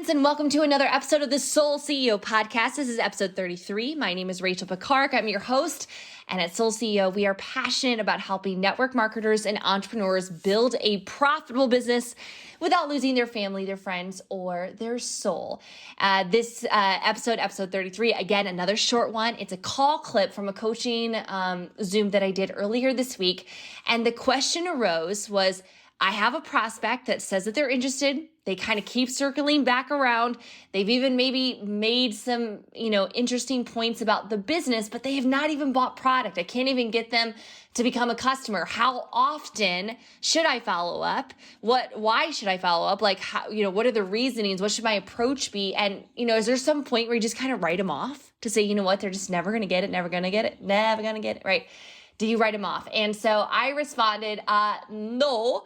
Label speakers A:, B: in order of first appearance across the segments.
A: friends, and welcome to another episode of the Soul CEO podcast. This is episode 33. My name is Rachel Picard. I'm your host. And at Soul CEO, we are passionate about helping network marketers and entrepreneurs build a profitable business without losing their family, their friends, or their soul. This episode 33, again, another short one. It's a call clip from a coaching Zoom that I did earlier this week. And the question arose was, I have a prospect that says that they're interested. They kind of keep circling back around. They've even maybe made some, interesting points about the business, but they have not even bought product. I can't even get them to become a customer. How often should I follow up? Why should I follow up? Like, how, what are the reasonings? What should my approach be? And, is there some point where you just kind of write them off to say, they're just never going to get it, never going to get it, never going to get it, right? Do you write them off? And so I responded, no.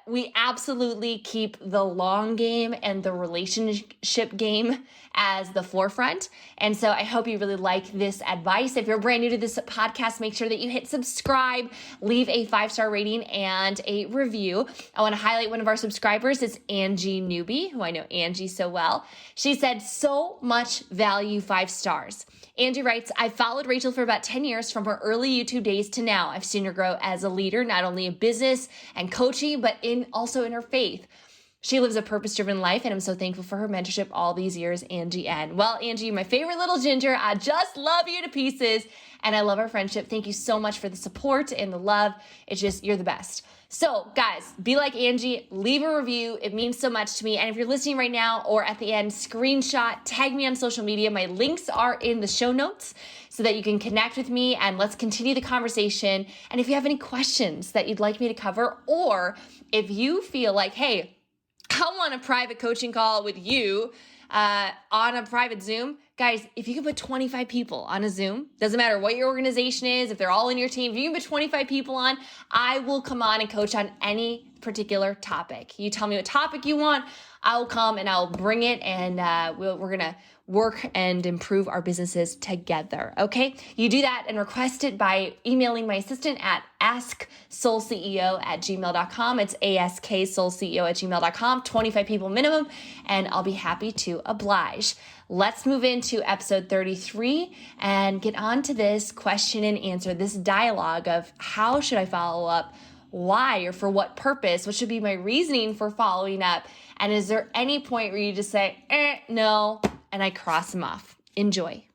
A: We absolutely keep the long game and the relationship game as the forefront. And so I hope you really like this advice. If you're brand new to this podcast, make sure that you hit subscribe, leave a 5-star rating and a review. I want to highlight one of our subscribers. It's Angie Newby, who I know Angie so well. She said, so much value, 5 stars. Angie writes, I've followed Rachel for about 10 years from her early YouTube days to now. I've seen her grow as a leader, not only in business and coaching, but also in her faith. She lives a purpose-driven life, and I'm so thankful for her mentorship all these years, Angie N. Well, Angie, you're my favorite little ginger. I just love you to pieces, and I love our friendship. Thank you so much for the support and the love. It's just, you're the best. So guys, be like Angie, leave a review. It means so much to me. And if you're listening right now or at the end, screenshot, tag me on social media. My links are in the show notes so that you can connect with me and let's continue the conversation. And if you have any questions that you'd like me to cover, or if you feel like, hey, I want a private coaching call with you on a private Zoom, guys, if you can put 25 people on a Zoom, doesn't matter what your organization is, if they're all in your team, if you can put 25 people on, I will come on and coach on any particular topic. You tell me what topic you want, I'll come and I'll bring it, and we're going to work and improve our businesses together, okay? You do that and request it by emailing my assistant at asksoulceo@gmail.com. It's asksoulceo@gmail.com, 25 people minimum, and I'll be happy to oblige. Let's move into episode 33 and get on to this question and answer, this dialogue of how should I follow up? Why or for what purpose? What should be my reasoning for following up? And is there any point where you just say, no, and I cross them off? Enjoy.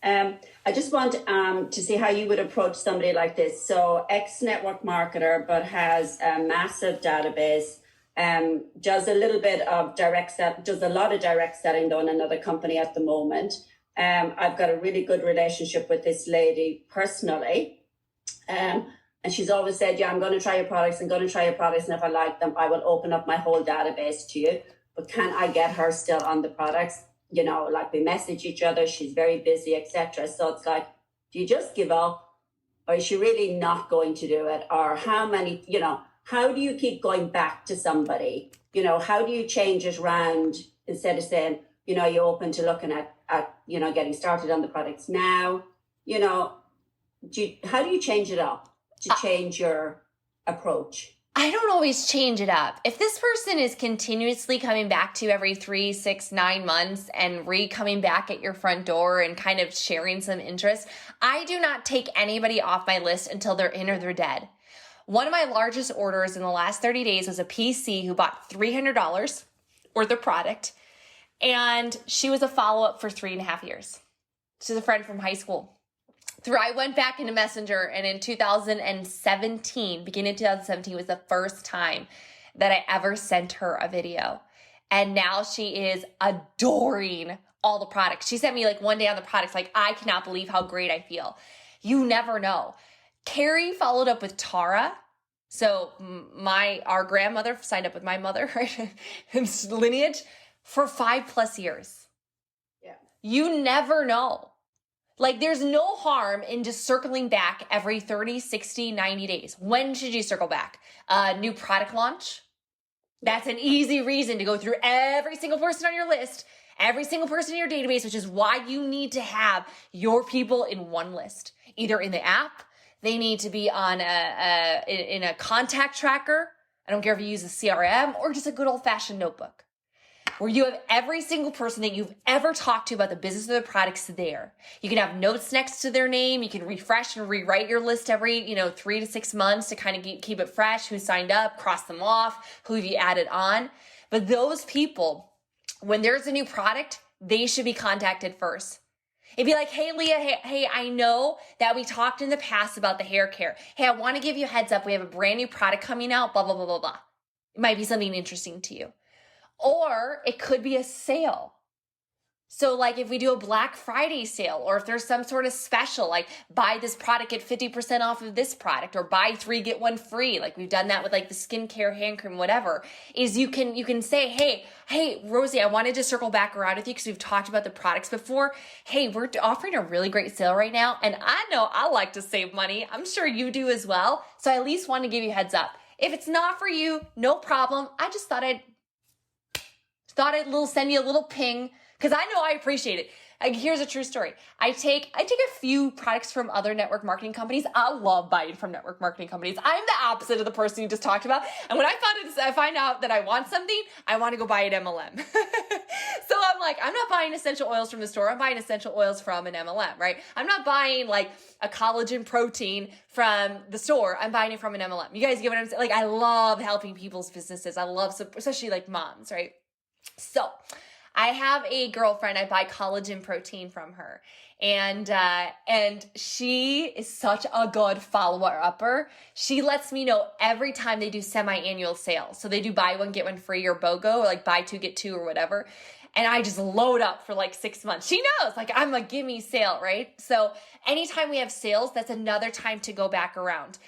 B: I just want to see how you would approach somebody like this. So ex-network marketer, but has a massive database, does a little bit of does a lot of direct selling though in another company at the moment. I've got a really good relationship with this lady personally. And she's always said, yeah, I'm going to try your products. And if I like them, I will open up my whole database to you. But can I get her still on the products? Like we message each other, she's very busy, etc. So it's like, do you just give up? Or is she really not going to do it? Or how do you keep going back to somebody? How do you change it around instead of saying, you're open to looking at getting started on the products now? How do you change it up to change your approach?
A: I don't always change it up. If this person is continuously coming back to you every 3, 6, 9 months and coming back at your front door and kind of sharing some interest, I do not take anybody off my list until they're in or they're dead. One of my largest orders in the last 30 days was a PC who bought $300 worth of product, and she was a follow-up for 3.5 years. She's a friend from high school. I went back into Messenger, and in 2017, beginning of 2017 was the first time that I ever sent her a video. And now she is adoring all the products. She sent me like one day on the products, like, I cannot believe how great I feel. You never know. Carrie followed up with Tara. So our grandmother signed up with my mother, right? Lineage for 5+ years.
B: Yeah.
A: You never know. Like, there's no harm in just circling back every 30, 60, 90 days. When should you circle back? New product launch? That's an easy reason to go through every single person on your list, every single person in your database, which is why you need to have your people in one list, either in the app, they need to be on in a contact tracker. I don't care if you use a CRM or just a good old fashioned notebook. where you have every single person that you've ever talked to about the business or the products there. You can have notes next to their name. You can refresh and rewrite your list every, 3 to 6 months to kind of keep it fresh. Who signed up, cross them off, who have you added on. But those people, when there's a new product, they should be contacted first. It'd be like, hey, Leah, hey, I know that we talked in the past about the hair care. Hey, I want to give you a heads up. We have a brand new product coming out, blah, blah, blah, blah, blah. It might be something interesting to you. Or it could be a sale. So like if we do a Black Friday sale, or if there's some sort of special, like buy this product, get 50% off of this product, or buy 3, get 1 free. Like we've done that with like the skincare, hand cream, whatever, is you can say, hey, Rosie, I wanted to circle back around with you because we've talked about the products before. Hey, we're offering a really great sale right now. And I know I like to save money. I'm sure you do as well. So I at least want to give you a heads up. If it's not for you, no problem. I just thought I'd send you a little ping because I know I appreciate it. Here's a true story. I take a few products from other network marketing companies. I love buying from network marketing companies. I'm the opposite of the person you just talked about. And when I find out that I want something, I want to go buy an MLM. So I'm like, I'm not buying essential oils from the store. I'm buying essential oils from an MLM, right? I'm not buying like a collagen protein from the store. I'm buying it from an MLM. You guys get what I'm saying? Like, I love helping people's businesses. I love, especially like moms, right? So I have a girlfriend, I buy collagen protein from her. And she is such a good follower-upper. She lets me know every time they do semi-annual sales. So they do buy 1, get 1 free or BOGO, or like buy 2, get 2 or whatever. And I just load up for like 6 months. She knows, like I'm a gimme sale, right? So anytime we have sales, that's another time to go back around.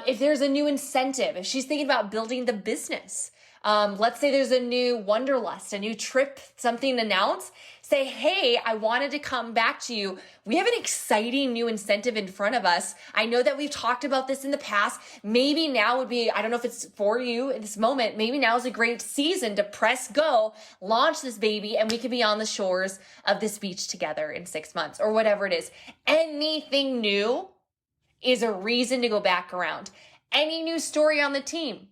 A: If there's a new incentive, if she's thinking about building the business, let's say there's a new Wanderlust, a new trip, something announced, say, hey, I wanted to come back to you. We have an exciting new incentive in front of us. I know that we've talked about this in the past. Maybe now would be, I don't know if it's for you in this moment, maybe now is a great season to press go, launch this baby, and we could be on the shores of this beach together in 6 months or whatever it is. Anything new is a reason to go back around. Any new story on the team.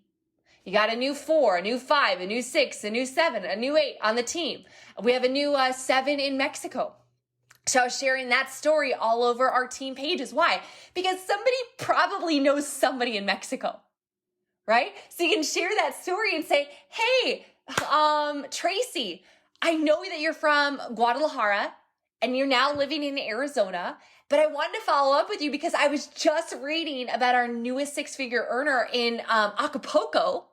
A: You got a new 4, a new 5, a new 6, a new 7, a new 8 on the team. We have a new 7 in Mexico. So I was sharing that story all over our team pages. Why? Because somebody probably knows somebody in Mexico, right? So you can share that story and say, hey, Tracy, I know that you're from Guadalajara and you're now living in Arizona, but I wanted to follow up with you because I was just reading about our newest 6-figure earner in Acapulco.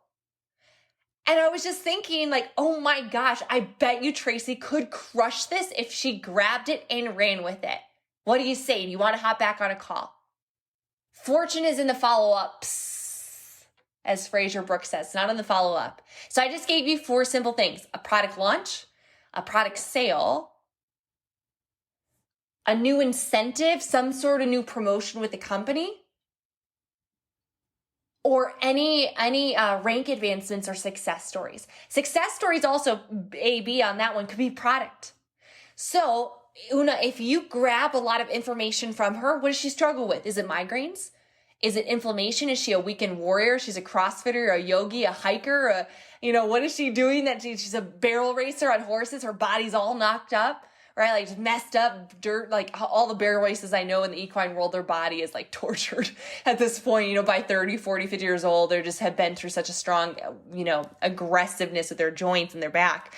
A: And I was just thinking like, oh my gosh, I bet you Tracy could crush this if she grabbed it and ran with it. What do you say? Do you want to hop back on a call? Fortune is in the follow-ups, as Fraser Brooks says, not in the follow-up. So I just gave you 4 simple things: a product launch, a product sale, a new incentive, some sort of new promotion with the company, or any rank advancements or success stories. Success stories also, A-B on that one, could be product. So Una, if you grab a lot of information from her, what does she struggle with? Is it migraines? Is it inflammation? Is she a weekend warrior? She's a CrossFitter, a yogi, a hiker, what is she doing? That she's a barrel racer on horses. Her body's all knocked up. Right? Like just messed up dirt, like all the barrel races I know in the equine world, their body is like tortured at this point, by 30, 40, 50 years old. They just have been through such a strong, aggressiveness with their joints and their back.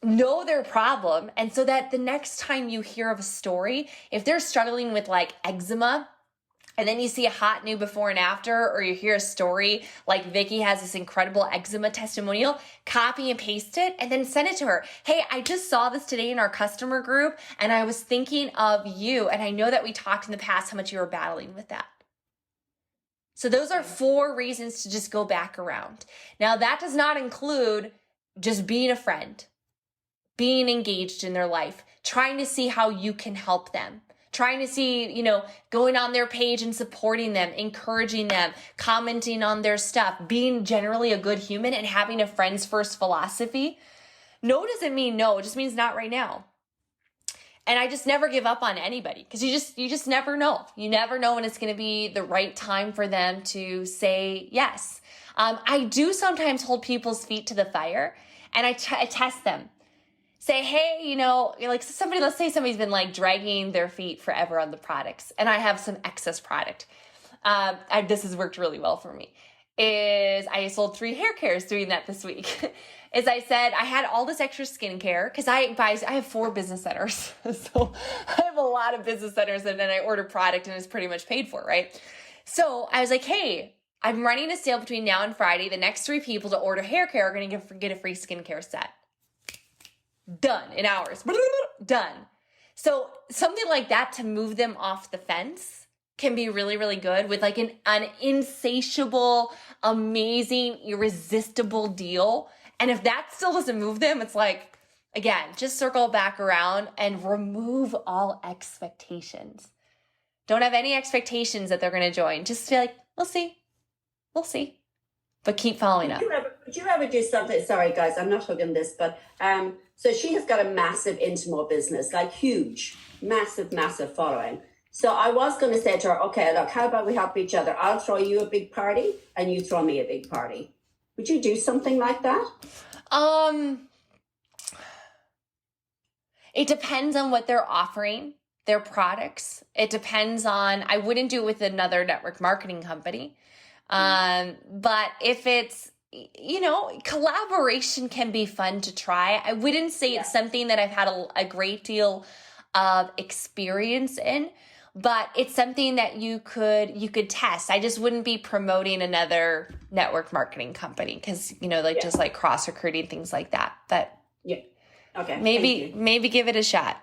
A: Know their problem. And so that the next time you hear of a story, if they're struggling with like eczema, and then you see a hot new before and after, or you hear a story like Vicky has this incredible eczema testimonial, copy and paste it and then send it to her. Hey, I just saw this today in our customer group and I was thinking of you. And I know that we talked in the past how much you were battling with that. So those are 4 reasons to just go back around. Now that does not include just being a friend, being engaged in their life, trying to see how you can help them. Trying to see, going on their page and supporting them, encouraging them, commenting on their stuff, being generally a good human and having a friends first philosophy. No doesn't mean no, it just means not right now. And I just never give up on anybody because you just never know. You never know when it's going to be the right time for them to say yes. I do sometimes hold people's feet to the fire and I test them. Say, hey, you know, like let's say somebody's been like dragging their feet forever on the products, and I have some excess product. This has worked really well for me. I sold 3 hair cares doing that this week. As I said, I had all this extra skincare because I have 4 business centers. So I have a lot of business centers, and then I order product and it's pretty much paid for, right? So I was like, hey, I'm running a sale between now and Friday. The next 3 people to order hair care are going to get a free skincare set. Done in hours. Done. So something like that to move them off the fence can be really, really good with like an insatiable, amazing, irresistible deal. And if that still doesn't move them, it's like, again, just circle back around and remove all expectations. Don't have any expectations that they're going to join. Just feel like, we'll see. But keep following up.
B: Would you ever do something? Sorry, guys, I'm not hooking this, but so she has got a massive Intimo business, like huge, massive following. So I was going to say to her, okay, look, how about we help each other? I'll throw you a big party and you throw me a big party. Would you do something like that?
A: It depends on what they're offering, their products. It depends on, I wouldn't do it with another network marketing company. But if it's, you know, collaboration can be fun to try. I wouldn't say it's something that I've had a great deal of experience in, but it's something that you could test. I just wouldn't be promoting another network marketing company because, you know, just like cross recruiting, things like that. But
B: okay,
A: maybe give it a shot.